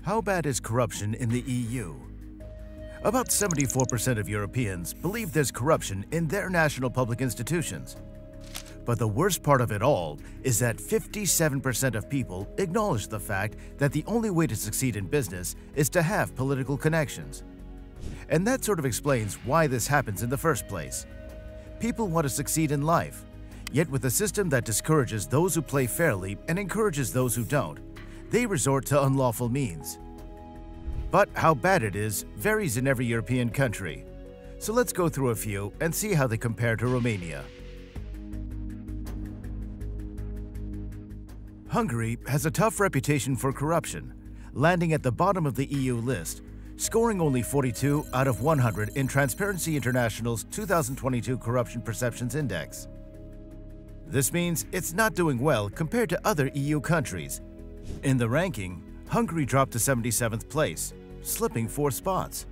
How bad is corruption in the EU? About 74% of Europeans believe there's corruption in their national public institutions. But the worst part of it all is that 57% of people acknowledge the fact that the only way to succeed in business is to have political connections. And that sort of explains why this happens in the first place. People want to succeed in life, yet with a system that discourages those who play fairly and encourages those who don't, they resort to unlawful means. But how bad it is varies in every European country. So let's go through a few and see how they compare to Romania. Hungary has a tough reputation for corruption, landing at the bottom of the EU list, scoring only 42 out of 100 in Transparency International's 2022 Corruption Perceptions Index. This means it's not doing well compared to other EU countries. In the ranking, Hungary dropped to 77th place, slipping 4 spots.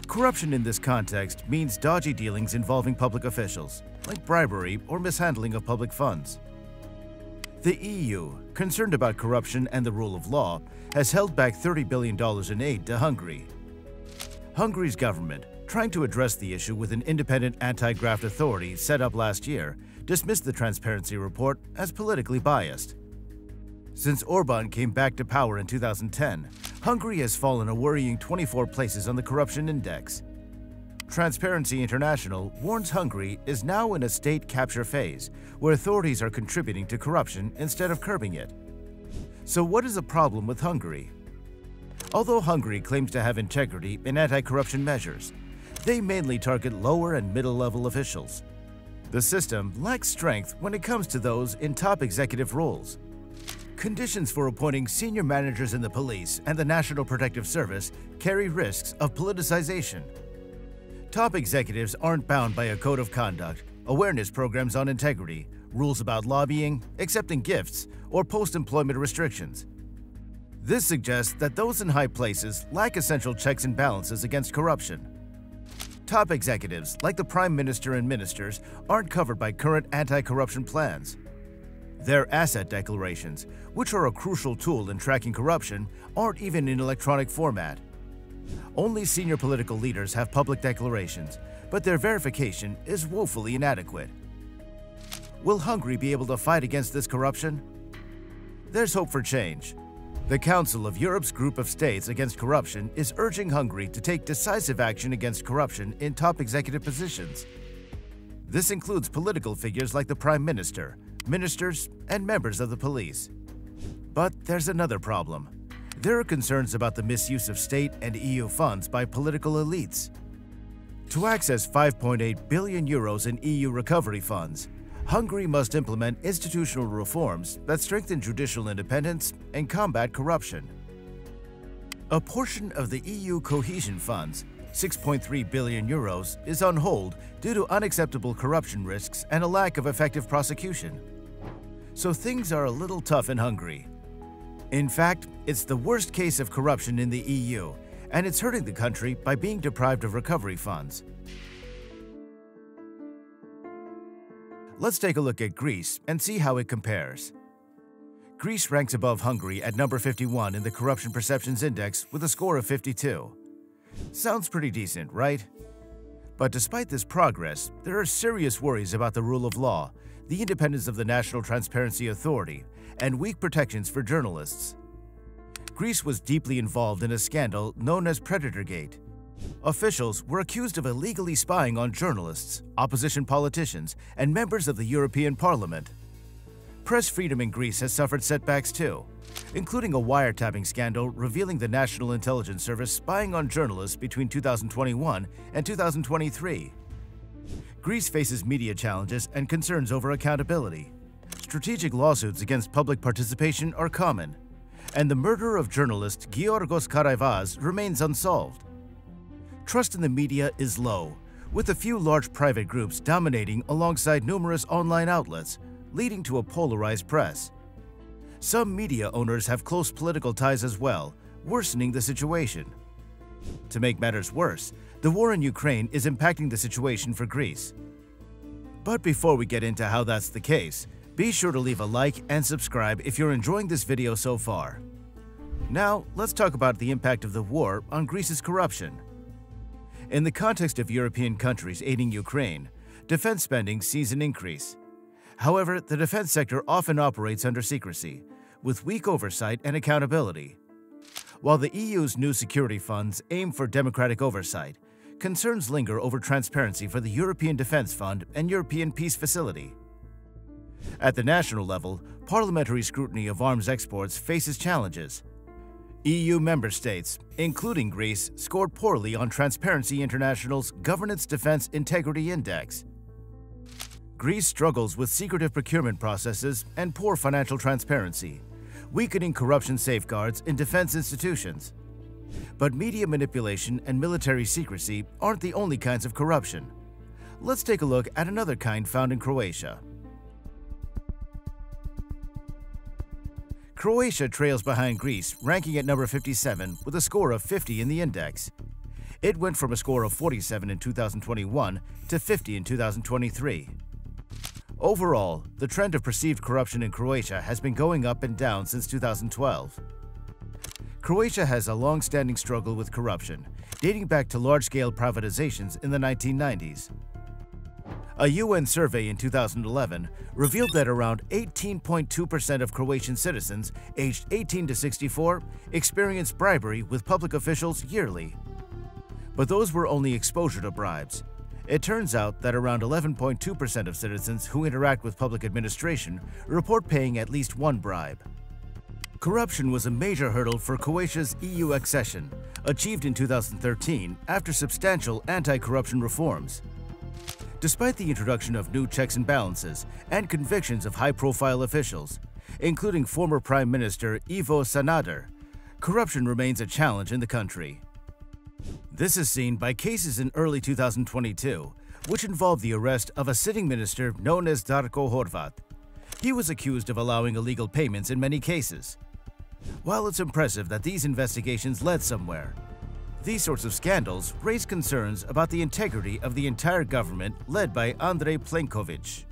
Corruption in this context means dodgy dealings involving public officials, like bribery or mishandling of public funds. The EU, concerned about corruption and the rule of law, has held back $30 billion in aid to Hungary. Hungary's government, trying to address the issue with an independent anti-graft authority set up last year, dismissed the transparency report as politically biased. Since Orbán came back to power in 2010, Hungary has fallen a worrying 24 places on the corruption index. Transparency International warns Hungary is now in a state capture phase, where authorities are contributing to corruption instead of curbing it. So what is the problem with Hungary? Although Hungary claims to have integrity in anti-corruption measures, they mainly target lower and middle-level officials. The system lacks strength when it comes to those in top executive roles. Conditions for appointing senior managers in the police and the National Protective Service carry risks of politicization. Top executives aren't bound by a code of conduct, awareness programs on integrity, rules about lobbying, accepting gifts, or post-employment restrictions. This suggests that those in high places lack essential checks and balances against corruption. Top executives, like the Prime Minister and ministers, aren't covered by current anti-corruption plans. Their asset declarations, which are a crucial tool in tracking corruption, aren't even in electronic format. Only senior political leaders have public declarations, but their verification is woefully inadequate. Will Hungary be able to fight against this corruption? There's hope for change. The Council of Europe's group of states against corruption is urging Hungary to take decisive action against corruption in top executive positions. This includes political figures like the Prime Minister, ministers, and members of the police. But there's another problem. There are concerns about the misuse of state and EU funds by political elites. To access 5.8 billion euros in EU recovery funds, Hungary must implement institutional reforms that strengthen judicial independence and combat corruption. A portion of the EU cohesion funds, 6.3 billion euros, is on hold due to unacceptable corruption risks and a lack of effective prosecution. So things are a little tough in Hungary. In fact, it's the worst case of corruption in the EU, and it's hurting the country by being deprived of recovery funds. Let's take a look at Greece and see how it compares. Greece ranks above Hungary at number 51 in the Corruption Perceptions Index with a score of 52. Sounds pretty decent, right? But despite this progress, there are serious worries about the rule of law, the independence of the National Transparency Authority, and weak protections for journalists. Greece was deeply involved in a scandal known as Predatorgate. Officials were accused of illegally spying on journalists, opposition politicians, and members of the European Parliament. Press freedom in Greece has suffered setbacks too, including a wiretapping scandal revealing the National Intelligence Service spying on journalists between 2021 and 2023. Greece faces media challenges and concerns over accountability. Strategic lawsuits against public participation are common, and the murder of journalist Giorgos Karaivas remains unsolved. Trust in the media is low, with a few large private groups dominating alongside numerous online outlets, leading to a polarized press. Some media owners have close political ties as well, worsening the situation. To make matters worse, the war in Ukraine is impacting the situation for Greece. But before we get into how that's the case, be sure to leave a like and subscribe if you're enjoying this video so far. Now, let's talk about the impact of the war on Greece's corruption. In the context of European countries aiding Ukraine, defense spending sees an increase. However, the defense sector often operates under secrecy, with weak oversight and accountability. While the EU's new security funds aim for democratic oversight, concerns linger over transparency for the European Defence Fund and European Peace Facility. At the national level, parliamentary scrutiny of arms exports faces challenges. EU member states, including Greece, scored poorly on Transparency International's Governance Defense Integrity Index. Greece struggles with secretive procurement processes and poor financial transparency, weakening corruption safeguards in defense institutions. But media manipulation and military secrecy aren't the only kinds of corruption. Let's take a look at another kind found in Croatia. Croatia trails behind Greece, ranking at number 57 with a score of 50 in the index. It went from a score of 47 in 2021 to 50 in 2023. Overall, the trend of perceived corruption in Croatia has been going up and down since 2012. Croatia has a long-standing struggle with corruption, dating back to large-scale privatizations in the 1990s. A UN survey in 2011 revealed that around 18.2% of Croatian citizens aged 18 to 64 experienced bribery with public officials yearly. But those were only exposure to bribes. It turns out that around 11.2% of citizens who interact with public administration report paying at least one bribe. Corruption was a major hurdle for Croatia's EU accession, achieved in 2013 after substantial anti-corruption reforms. Despite the introduction of new checks and balances and convictions of high-profile officials, including former Prime Minister Ivo Sanader, corruption remains a challenge in the country. This is seen by cases in early 2022, which involved the arrest of a sitting minister known as Darko Horvat. He was accused of allowing illegal payments in many cases. While it's impressive that these investigations led somewhere, these sorts of scandals raise concerns about the integrity of the entire government led by Andrej Plenković.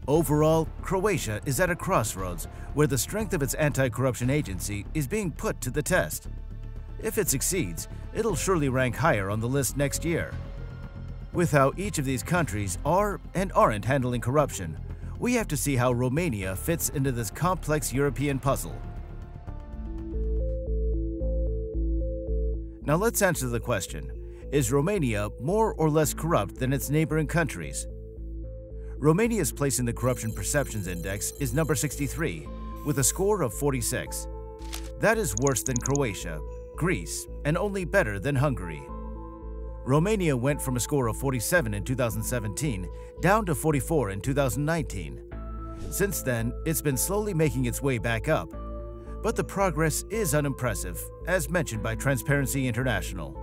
Overall, Croatia is at a crossroads where the strength of its anti-corruption agency is being put to the test. If it succeeds, it'll surely rank higher on the list next year. With how each of these countries are and aren't handling corruption, we have to see how Romania fits into this complex European puzzle. Now let's answer the question, is Romania more or less corrupt than its neighboring countries? Romania's place in the Corruption Perceptions Index is number 63, with a score of 46. That is worse than Croatia, Greece, and only better than Hungary. Romania went from a score of 47 in 2017 down to 44 in 2019. Since then, it's been slowly making its way back up. But the progress is unimpressive, as mentioned by Transparency International.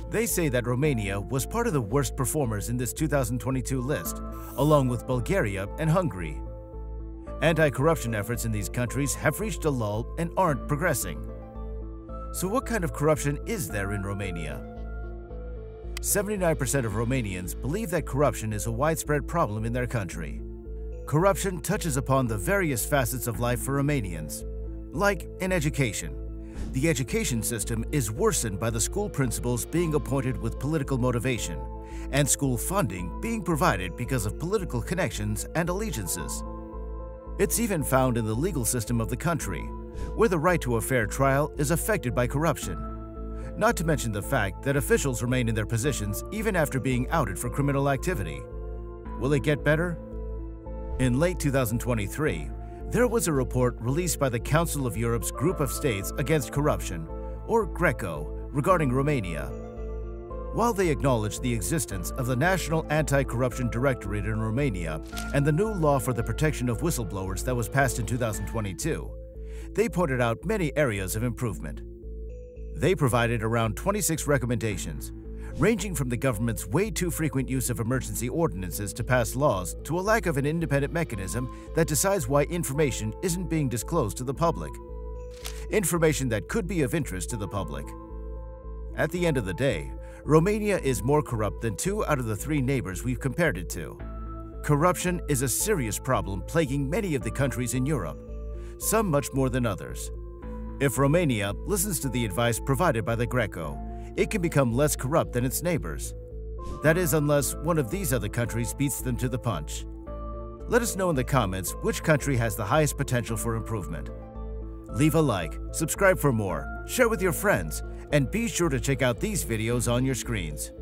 They say that Romania was part of the worst performers in this 2022 list, along with Bulgaria and Hungary. Anti-corruption efforts in these countries have reached a lull and aren't progressing. So what kind of corruption is there in Romania? 79% of Romanians believe that corruption is a widespread problem in their country. Corruption touches upon the various facets of life for Romanians. Like in education, the education system is worsened by the school principals being appointed with political motivation, and school funding being provided because of political connections and allegiances. It's even found in the legal system of the country, where the right to a fair trial is affected by corruption. Not to mention the fact that officials remain in their positions even after being outed for criminal activity. Will it get better? In late 2023, there was a report released by the Council of Europe's Group of States Against Corruption, or GRECO, regarding Romania. While they acknowledged the existence of the National Anti-Corruption Directorate in Romania and the new law for the protection of whistleblowers that was passed in 2022, they pointed out many areas of improvement. They provided around 26 recommendations, ranging from the government's way too frequent use of emergency ordinances to pass laws to a lack of an independent mechanism that decides why information isn't being disclosed to the public. Information that could be of interest to the public. At the end of the day, Romania is more corrupt than 2 out of the 3 neighbors we've compared it to. Corruption is a serious problem plaguing many of the countries in Europe, some much more than others. If Romania listens to the advice provided by the Greco, it can become less corrupt than its neighbors. That is, unless one of these other countries beats them to the punch. Let us know in the comments which country has the highest potential for improvement. Leave a like, subscribe for more, share with your friends, and be sure to check out these videos on your screens.